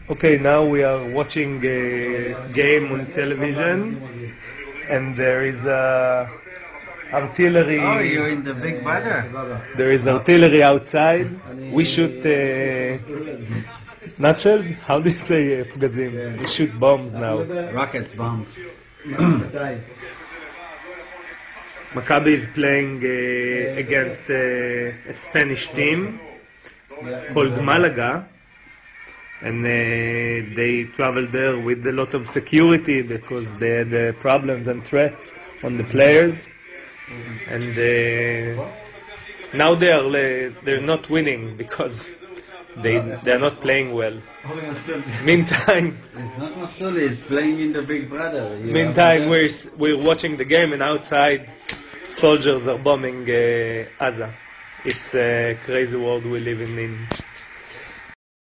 Okay, now we are watching a game on television, and there is artillery. Oh, you're in the Big Brother. There is artillery outside. We shoot nutshells. How do you say pgazim? We shoot bombs now. Rockets, bombs. Maccabi is playing against a Spanish team called Malaga, and they traveled there with a lot of security because they had problems and threats on the players, and now they're not winning because they're not playing well. Meantime, It's not Masuli, it's playing in the Big Brother. we're watching the game, and outside soldiers are bombing Gaza. It's a crazy world we live in.